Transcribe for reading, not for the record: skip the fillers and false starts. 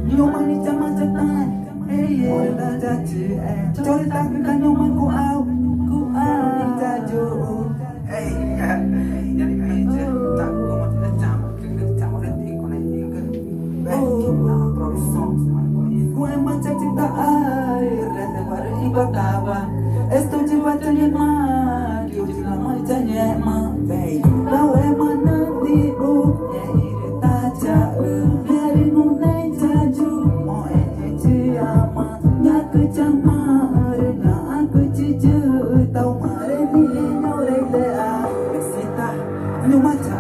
Nyoman ni chama chatan, dah jadi. Cari tak kan nyoman ku au, ni tajo. Jadi meja tak ku mau tidak cama, kena cama dan ikut naik tinggal. Production, ku emang cinta air, rasa baru ibadah kawan. Esto cepat nyeman, kau jangan macam nyeman, babe. Kau emang nanti no matter